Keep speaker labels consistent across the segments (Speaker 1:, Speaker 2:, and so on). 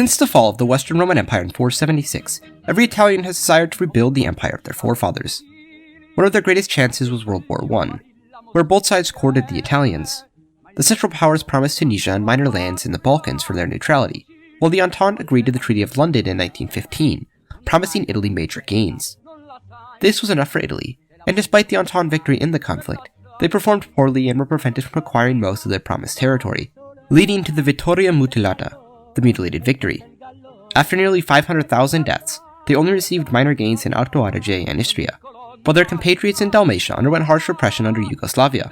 Speaker 1: Since the fall of the Western Roman Empire in 476, every Italian has desired to rebuild the empire of their forefathers. One of their greatest chances was World War I, where both sides courted the Italians. The Central Powers promised Tunisia and minor lands in the Balkans for their neutrality, while the Entente agreed to the Treaty of London in 1915, promising Italy major gains. This was enough for Italy, and despite the Entente victory in the conflict, they performed poorly and were prevented from acquiring most of their promised territory, leading to the Vittoria Mutilata, the mutilated victory. After nearly 500,000 deaths, they only received minor gains in Alto Adige and Istria, while their compatriots in Dalmatia underwent harsh repression under Yugoslavia.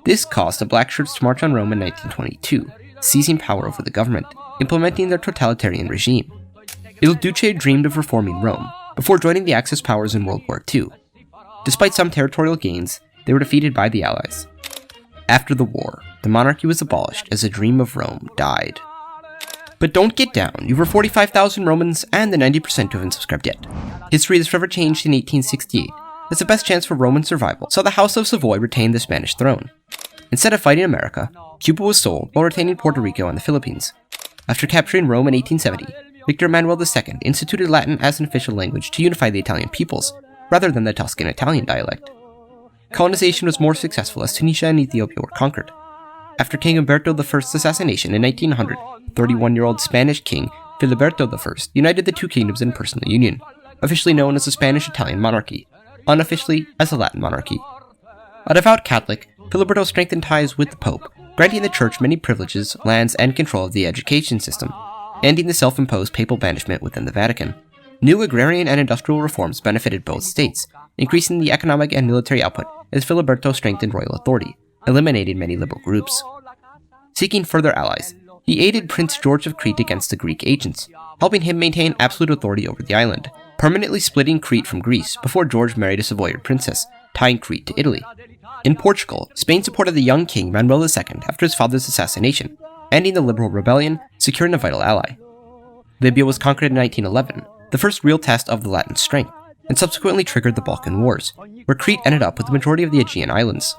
Speaker 1: This caused the Black Shirts to march on Rome in 1922, seizing power over the government, implementing their totalitarian regime. Il Duce dreamed of reforming Rome, before joining the Axis powers in World War II. Despite some territorial gains, they were defeated by the Allies. After the war, the monarchy was abolished as the dream of Rome died. But don't get down, you were 45,000 Romans and the 90% who haven't subscribed yet. History is forever changed in 1868, as the best chance for Roman survival saw the House of Savoy retain the Spanish throne. Instead of fighting America, Cuba was sold while retaining Puerto Rico and the Philippines. After capturing Rome in 1870, Victor Emmanuel II instituted Latin as an official language to unify the Italian peoples, rather than the Tuscan Italian dialect. Colonization was more successful as Tunisia and Ethiopia were conquered. After King Umberto I's assassination in 1900, 31-year-old Spanish King Filiberto I united the two kingdoms in personal union, officially known as the Spanish-Italian monarchy, unofficially as the Latin monarchy. A devout Catholic, Filiberto strengthened ties with the Pope, granting the Church many privileges, lands, and control of the education system, ending the self-imposed papal banishment within the Vatican. New agrarian and industrial reforms benefited both states, increasing the economic and military output as Filiberto strengthened royal authority, eliminating many liberal groups. Seeking further allies, he aided Prince George of Crete against the Greek agents, helping him maintain absolute authority over the island, permanently splitting Crete from Greece before George married a Savoyard princess, tying Crete to Italy. In Portugal, Spain supported the young king Manuel II after his father's assassination, ending the liberal rebellion, securing a vital ally. Libya was conquered in 1911, the first real test of the Latin strength, and subsequently triggered the Balkan Wars, where Crete ended up with the majority of the Aegean Islands.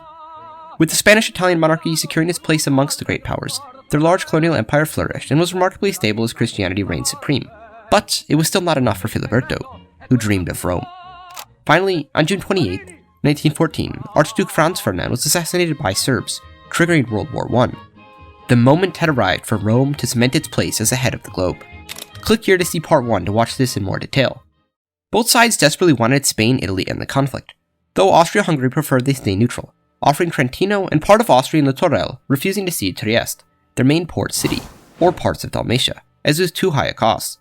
Speaker 1: With the Spanish-Italian monarchy securing its place amongst the great powers, their large colonial empire flourished and was remarkably stable as Christianity reigned supreme. But it was still not enough for Filiberto, who dreamed of Rome. Finally, on June 28, 1914, Archduke Franz Ferdinand was assassinated by Serbs, triggering World War I. The moment had arrived for Rome to cement its place as the head of the globe. Click here to see part 1 to watch this in more detail. Both sides desperately wanted Spain, Italy, and the conflict, though Austria-Hungary preferred they stay neutral, offering Trentino and part of Austrian littoral, refusing to cede Trieste, their main port city, or parts of Dalmatia, as it was too high a cost.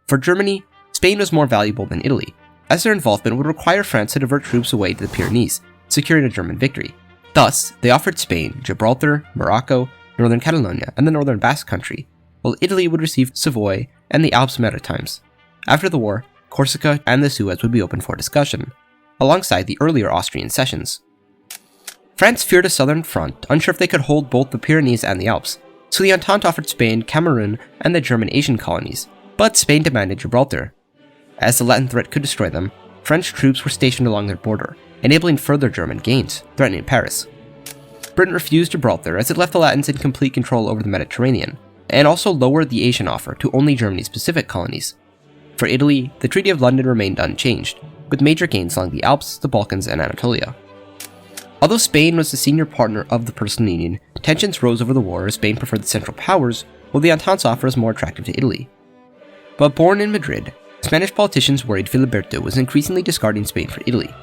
Speaker 1: For Germany, Spain was more valuable than Italy, as their involvement would require France to divert troops away to the Pyrenees, securing a German victory. Thus, they offered Spain Gibraltar, Morocco, northern Catalonia, and the northern Basque country, while Italy would receive Savoy and the Alps Maritimes. After the war, Corsica and the Suez would be open for discussion, alongside the earlier Austrian cessions. France feared a southern front, unsure if they could hold both the Pyrenees and the Alps, so the Entente offered Spain Cameroon and the German Asian colonies, but Spain demanded Gibraltar. As the Latin threat could destroy them, French troops were stationed along their border, enabling further German gains, threatening Paris. Britain refused Gibraltar as it left the Latins in complete control over the Mediterranean, and also lowered the Asian offer to only Germany's Pacific colonies. For Italy, the Treaty of London remained unchanged, with major gains along the Alps, the Balkans, and Anatolia. Although Spain was the senior partner of the personal union, tensions rose over the war as Spain preferred the Central Powers, while the Entente's offer was more attractive to Italy. But born in Madrid, Spanish politicians worried Filiberto was increasingly discarding Spain for Italy.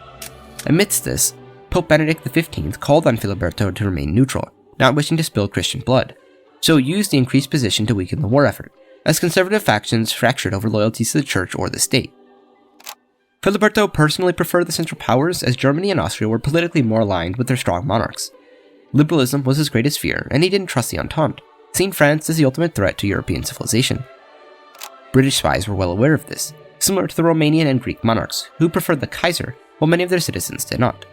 Speaker 1: Amidst this, Pope Benedict XV called on Filiberto to remain neutral, not wishing to spill Christian blood, so used the increased position to weaken the war effort, as conservative factions fractured over loyalties to the Church or the state. Filiberto personally preferred the Central Powers as Germany and Austria were politically more aligned with their strong monarchs. Liberalism was his greatest fear, and he didn't trust the Entente, seeing France as the ultimate threat to European civilization. British spies were well aware of this, similar to the Romanian and Greek monarchs, who preferred the Kaiser, while many of their citizens did not.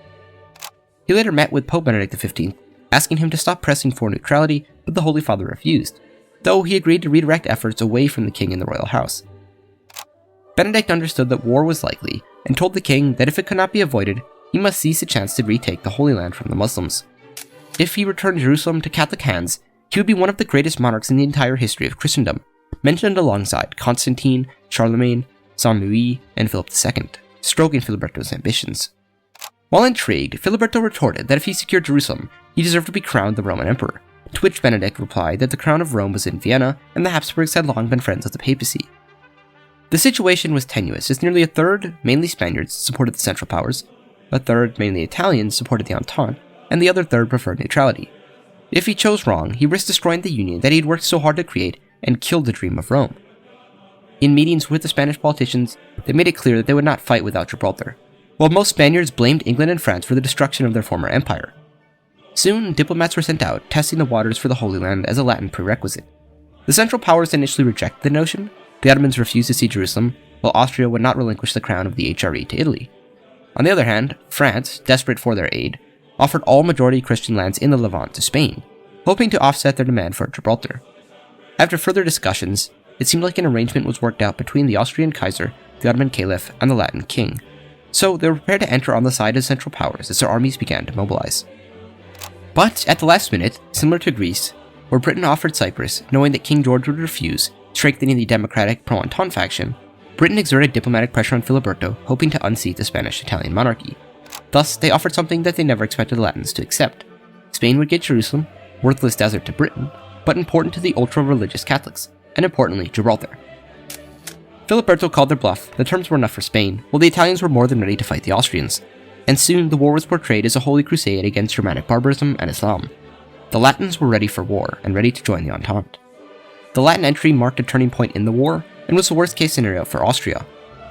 Speaker 1: He later met with Pope Benedict XV, asking him to stop pressing for neutrality, but the Holy Father refused, though he agreed to redirect efforts away from the king and the royal house. Benedict understood that war was likely, and told the king that if it could not be avoided, he must seize the chance to retake the Holy Land from the Muslims. If he returned Jerusalem to Catholic hands, he would be one of the greatest monarchs in the entire history of Christendom, mentioned alongside Constantine, Charlemagne, Saint-Louis, and Philip II, stroking Filiberto's ambitions. While intrigued, Filiberto retorted that if he secured Jerusalem, he deserved to be crowned the Roman emperor, to which Benedict replied that the crown of Rome was in Vienna and the Habsburgs had long been friends of the papacy. The situation was tenuous as nearly a third, mainly Spaniards, supported the Central Powers, a third, mainly Italians, supported the Entente, and the other third preferred neutrality. If he chose wrong, he risked destroying the union that he had worked so hard to create and killed the dream of Rome. In meetings with the Spanish politicians, they made it clear that they would not fight without Gibraltar, while most Spaniards blamed England and France for the destruction of their former empire. Soon, diplomats were sent out, testing the waters for the Holy Land as a Latin prerequisite. The Central Powers initially rejected the notion, the Ottomans refused to see Jerusalem, while Austria would not relinquish the crown of the HRE to Italy. On the other hand, France, desperate for their aid, offered all majority Christian lands in the Levant to Spain, hoping to offset their demand for Gibraltar. After further discussions, it seemed like an arrangement was worked out between the Austrian Kaiser, the Ottoman Caliph, and the Latin King, so they were prepared to enter on the side of Central Powers as their armies began to mobilize. But at the last minute, similar to Greece, where Britain offered Cyprus, knowing that King George would refuse, strengthening the democratic pro-Entente faction, Britain exerted diplomatic pressure on Filiberto, hoping to unseat the Spanish-Italian monarchy. Thus, they offered something that they never expected the Latins to accept. Spain would get Jerusalem, worthless desert to Britain, but important to the ultra-religious Catholics, and importantly, Gibraltar. Filiberto called their bluff, the terms were enough for Spain, while the Italians were more than ready to fight the Austrians, and soon the war was portrayed as a holy crusade against Germanic barbarism and Islam. The Latins were ready for war, and ready to join the Entente. The Latin entry marked a turning point in the war, and was the worst-case scenario for Austria.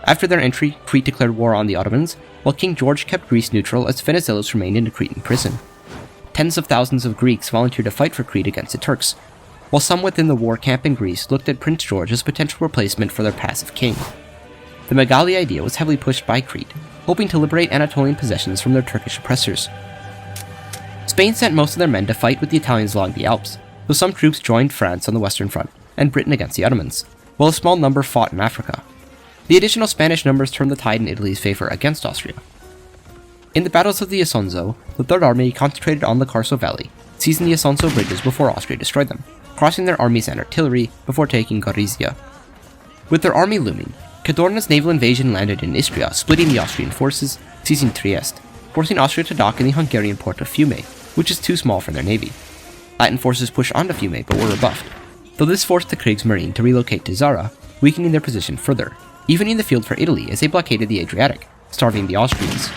Speaker 1: After their entry, Crete declared war on the Ottomans, while King George kept Greece neutral as Venizelos remained in a Cretan prison. Tens of thousands of Greeks volunteered to fight for Crete against the Turks, while some within the war camp in Greece looked at Prince George as a potential replacement for their passive king. The Megali idea was heavily pushed by Crete, hoping to liberate Anatolian possessions from their Turkish oppressors. Spain sent most of their men to fight with the Italians along the Alps, though some troops joined France on the Western Front and Britain against the Ottomans, while a small number fought in Africa. The additional Spanish numbers turned the tide in Italy's favor against Austria. In the battles of the Isonzo, the Third Army concentrated on the Carso Valley, seizing the Isonzo bridges before Austria destroyed them, crossing their armies and artillery before taking Gorizia. With their army looming, Cadorna's naval invasion landed in Istria, splitting the Austrian forces, seizing Trieste, forcing Austria to dock in the Hungarian port of Fiume, which is too small for their navy. Latin forces pushed onto Fiume but were rebuffed, though this forced the Kriegsmarine to relocate to Zara, weakening their position further, evening the field for Italy as they blockaded the Adriatic, starving the Austrians.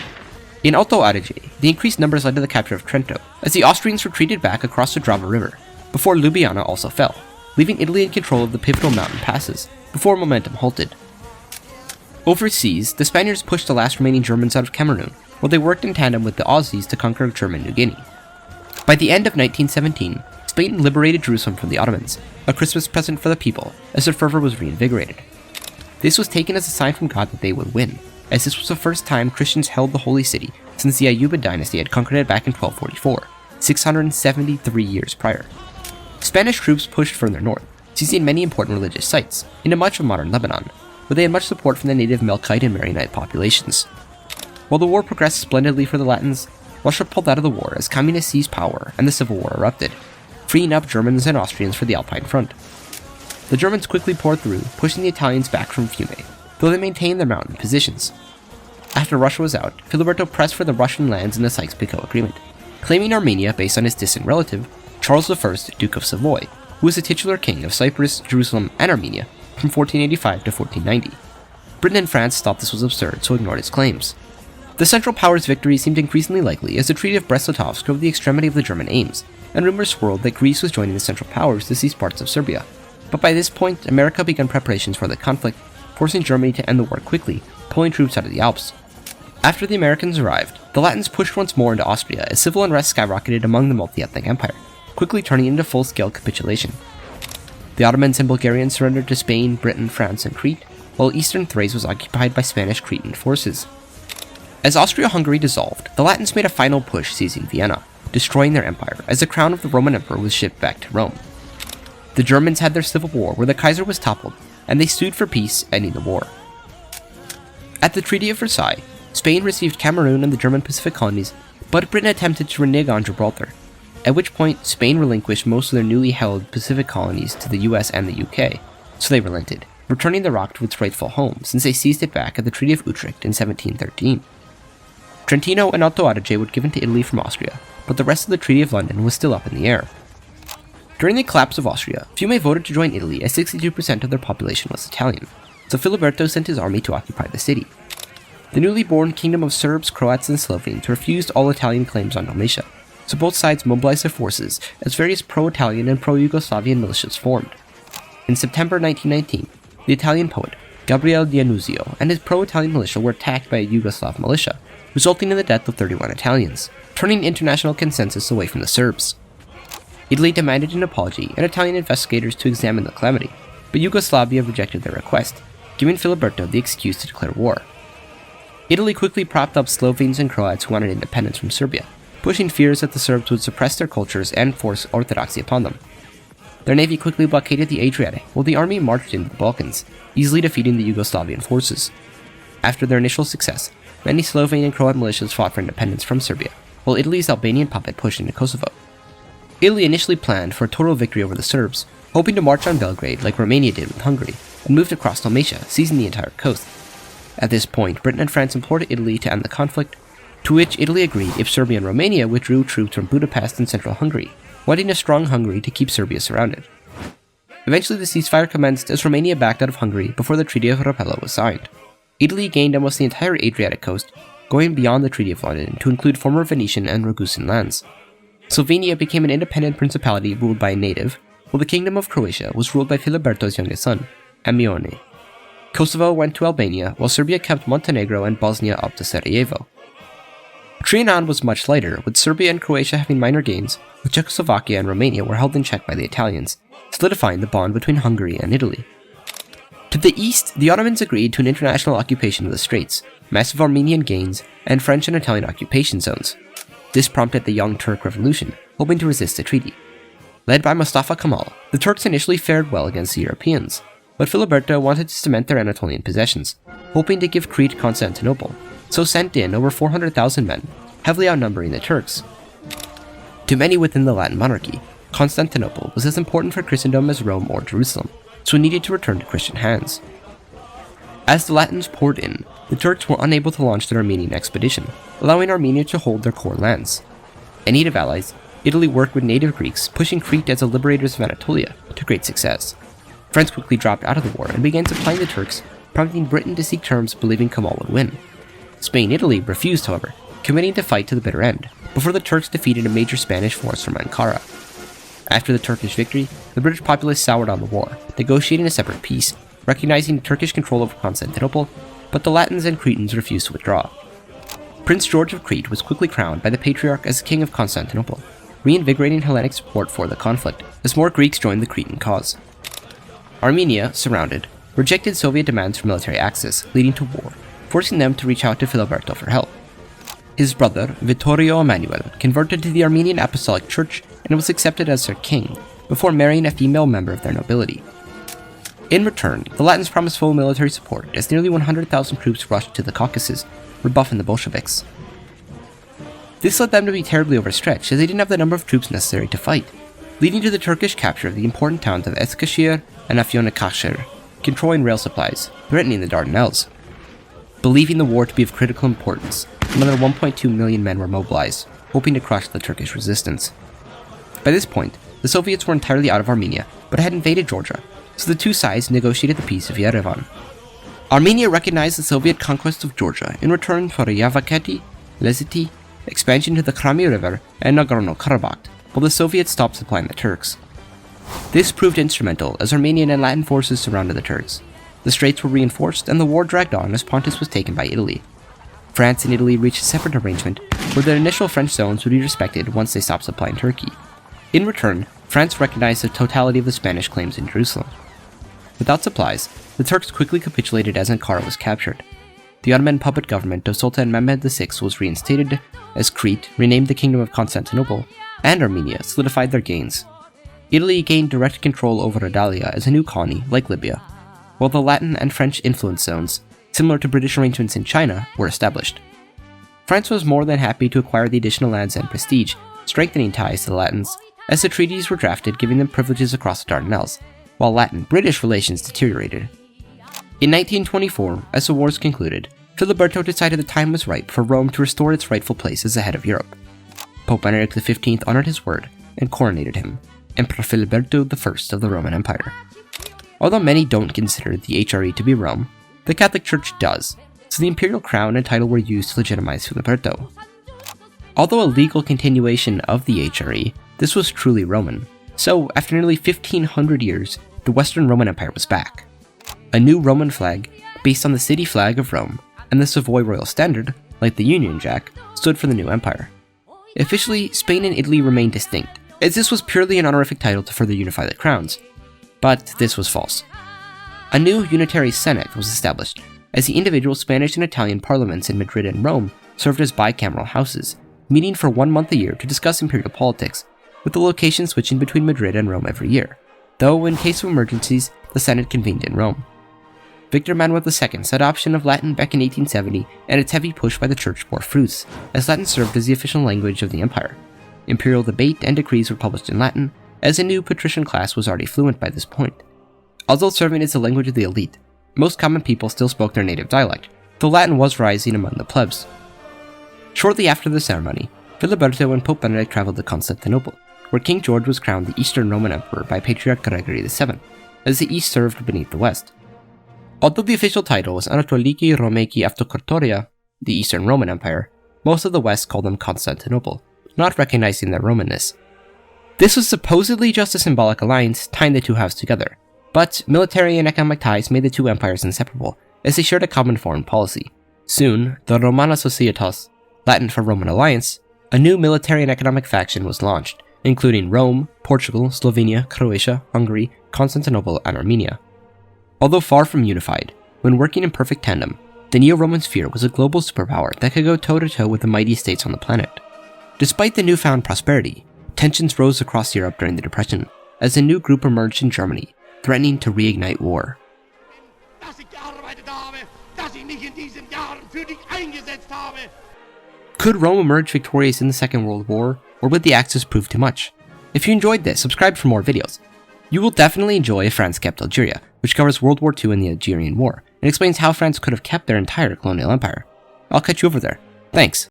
Speaker 1: In Alto Adige, the increased numbers led to the capture of Trento, as the Austrians retreated back across the Drava River, before Ljubljana also fell, leaving Italy in control of the pivotal mountain passes, before momentum halted. Overseas, the Spaniards pushed the last remaining Germans out of Cameroon, while they worked in tandem with the Aussies to conquer German New Guinea. By the end of 1917, Spain liberated Jerusalem from the Ottomans, a Christmas present for the people, as their fervor was reinvigorated. This was taken as a sign from God that they would win, as this was the first time Christians held the Holy City since the Ayyubid dynasty had conquered it back in 1244, 673 years prior. Spanish troops pushed further north, seizing many important religious sites, into much of modern Lebanon, where they had much support from the native Melkite and Maronite populations. While the war progressed splendidly for the Latins, Russia pulled out of the war as communists seized power and the Civil War erupted, freeing up Germans and Austrians for the Alpine front. The Germans quickly poured through, pushing the Italians back from Fiume, though they maintained their mountain positions. After Russia was out, Filiberto pressed for the Russian lands in the Sykes-Picot Agreement, claiming Armenia based on his distant relative, Charles I, Duke of Savoy, who was the titular king of Cyprus, Jerusalem, and Armenia from 1485 to 1490. Britain and France thought this was absurd, so ignored his claims. The Central Powers' victory seemed increasingly likely as the Treaty of Brest-Litovsk drove the extremity of the German aims, and rumors swirled that Greece was joining the Central Powers to seize parts of Serbia. But by this point, America began preparations for the conflict, forcing Germany to end the war quickly, pulling troops out of the Alps. After the Americans arrived, the Latins pushed once more into Austria as civil unrest skyrocketed among the multi-ethnic empire, quickly turning into full-scale capitulation. The Ottomans and Bulgarians surrendered to Spain, Britain, France, and Crete, while eastern Thrace was occupied by Spanish Cretan forces. As Austria-Hungary dissolved, the Latins made a final push seizing Vienna, destroying their empire as the crown of the Roman Emperor was shipped back to Rome. The Germans had their civil war where the Kaiser was toppled, and they sued for peace, ending the war. At the Treaty of Versailles, Spain received Cameroon and the German Pacific colonies, but Britain attempted to renege on Gibraltar, at which point Spain relinquished most of their newly held Pacific colonies to the US and the UK, so they relented, returning the rock to its rightful home since they seized it back at the Treaty of Utrecht in 1713. Trentino and Alto Adige were given to Italy from Austria, but the rest of the Treaty of London was still up in the air. During the collapse of Austria, Fiume voted to join Italy as 62% of their population was Italian, so Filiberto sent his army to occupy the city. The newly born kingdom of Serbs, Croats, and Slovenes refused all Italian claims on Dalmatia, so both sides mobilized their forces as various pro-Italian and pro-Yugoslavian militias formed. In September 1919, the Italian poet Gabriele D'Annunzio and his pro-Italian militia were attacked by a Yugoslav militia, resulting in the death of 31 Italians, turning international consensus away from the Serbs. Italy demanded an apology and Italian investigators to examine the calamity, but Yugoslavia rejected their request, giving Filiberto the excuse to declare war. Italy quickly propped up Slovenes and Croats who wanted independence from Serbia, pushing fears that the Serbs would suppress their cultures and force orthodoxy upon them. Their navy quickly blockaded the Adriatic, while the army marched into the Balkans, easily defeating the Yugoslavian forces. After their initial success, many Slovene and Croat militias fought for independence from Serbia, while Italy's Albanian puppet pushed into Kosovo. Italy initially planned for a total victory over the Serbs, hoping to march on Belgrade like Romania did with Hungary, and moved across Dalmatia, seizing the entire coast. At this point, Britain and France implored Italy to end the conflict, to which Italy agreed if Serbia and Romania withdrew troops from Budapest and central Hungary, wanting a strong Hungary to keep Serbia surrounded. Eventually the ceasefire commenced as Romania backed out of Hungary before the Treaty of Rapallo was signed. Italy gained almost the entire Adriatic coast, going beyond the Treaty of London to include former Venetian and Ragusan lands. Slovenia became an independent principality ruled by a native, while the Kingdom of Croatia was ruled by Filiberto's youngest son, Amione. Kosovo went to Albania, while Serbia kept Montenegro and Bosnia up to Sarajevo. Trianon was much lighter, with Serbia and Croatia having minor gains, while Czechoslovakia and Romania were held in check by the Italians, solidifying the bond between Hungary and Italy. To the east, the Ottomans agreed to an international occupation of the Straits, massive Armenian gains, and French and Italian occupation zones. This prompted the Young Turk Revolution, hoping to resist the treaty. Led by Mustafa Kemal, the Turks initially fared well against the Europeans, but Filiberto wanted to cement their Anatolian possessions, hoping to give Crete Constantinople, so sent in over 400,000 men, heavily outnumbering the Turks. To many within the Latin monarchy, Constantinople was as important for Christendom as Rome or Jerusalem, so it needed to return to Christian hands. As the Latins poured in, the Turks were unable to launch their Armenian expedition, allowing Armenia to hold their core lands. In need of allies, Italy worked with native Greeks, pushing Crete as the liberators of Anatolia to great success. France quickly dropped out of the war and began supplying the Turks, prompting Britain to seek terms believing Kemal would win. Spain and Italy refused, however, committing to fight to the bitter end, before the Turks defeated a major Spanish force from Ankara. After the Turkish victory, the British populace soured on the war, negotiating a separate peace, recognizing Turkish control over Constantinople, but the Latins and Cretans refused to withdraw. Prince George of Crete was quickly crowned by the Patriarch as King of Constantinople, reinvigorating Hellenic support for the conflict, as more Greeks joined the Cretan cause. Armenia, surrounded, rejected Soviet demands for military access, leading to war, forcing them to reach out to Filiberto for help. His brother, Vittorio Emanuel, converted to the Armenian Apostolic Church and was accepted as their king, before marrying a female member of their nobility. In return, the Latins promised full military support as nearly 100,000 troops rushed to the Caucasus, rebuffing the Bolsheviks. This led them to be terribly overstretched as they didn't have the number of troops necessary to fight, leading to the Turkish capture of the important towns of Eskişehir and Afyonkarahisar, controlling rail supplies, threatening the Dardanelles. Believing the war to be of critical importance, another 1.2 million men were mobilized, hoping to crush the Turkish resistance. By this point, the Soviets were entirely out of Armenia, but had invaded Georgia, so the two sides negotiated the Peace of Yerevan. Armenia recognized the Soviet conquest of Georgia in return for Yavakati, Leziti, expansion to the Krami River, and Nagorno-Karabakh, while the Soviets stopped supplying the Turks. This proved instrumental as Armenian and Latin forces surrounded the Turks. The Straits were reinforced and the war dragged on as Pontus was taken by Italy. France and Italy reached a separate arrangement where the initial French zones would be respected once they stopped supplying Turkey. In return, France recognized the totality of the Spanish claims in Jerusalem. Without supplies, the Turks quickly capitulated as Ankara was captured. The Ottoman puppet government of Sultan Mehmed VI was reinstated, as Crete, renamed the Kingdom of Constantinople, and Armenia solidified their gains. Italy gained direct control over Adalia as a new colony, like Libya, while the Latin and French influence zones, similar to British arrangements in China, were established. France was more than happy to acquire the additional lands and prestige, strengthening ties to the Latins, as the treaties were drafted giving them privileges across the Dardanelles, while Latin-British relations deteriorated. In 1924, as the wars concluded, Filiberto decided the time was ripe for Rome to restore its rightful place as the head of Europe. Pope Benedict XV honored his word and coronated him, Emperor Filiberto I of the Roman Empire. Although many don't consider the HRE to be Rome, the Catholic Church does, so the imperial crown and title were used to legitimize Filiberto. Although a legal continuation of the HRE, this was truly Roman, so after nearly 1500 years, the Western Roman Empire was back. A new Roman flag, based on the city flag of Rome, and the Savoy Royal Standard, like the Union Jack, stood for the new empire. Officially, Spain and Italy remained distinct, as this was purely an honorific title to further unify the crowns. But this was false. A new unitary Senate was established, as the individual Spanish and Italian parliaments in Madrid and Rome served as bicameral houses, meeting for 1 month a year to discuss imperial politics, with the location switching between Madrid and Rome every year, though in case of emergencies, the Senate convened in Rome. Victor Emmanuel II's adoption of Latin back in 1870 and its heavy push by the church bore fruits, as Latin served as the official language of the empire. Imperial debate and decrees were published in Latin, as a new patrician class was already fluent by this point. Although serving as the language of the elite, most common people still spoke their native dialect, though Latin was rising among the plebs. Shortly after the ceremony, Filiberto and Pope Benedict traveled to Constantinople, where King George was crowned the Eastern Roman Emperor by Patriarch Gregory VII, as the East served beneath the West. Although the official title was Anatoliki Romaki Autocratoria, the Eastern Roman Empire, most of the West called them Constantinople, not recognizing their Romanness. This was supposedly just a symbolic alliance tying the two halves together, but military and economic ties made the two empires inseparable, as they shared a common foreign policy. Soon, the Romana Societas, Latin for Roman Alliance, a new military and economic faction was launched, including Rome, Portugal, Slovenia, Croatia, Hungary, Constantinople, and Armenia. Although far from unified, when working in perfect tandem, the Neo-Roman sphere was a global superpower that could go toe-to-toe with the mighty states on the planet. Despite the newfound prosperity, tensions rose across Europe during the Depression, as a new group emerged in Germany, threatening to reignite war. Could Rome emerge victorious in the Second World War, or would the Axis prove too much? If you enjoyed this, subscribe for more videos. You will definitely enjoy If France Kept Algeria, which covers World War II and the Algerian War, and explains how France could have kept their entire colonial empire. I'll catch you over there. Thanks.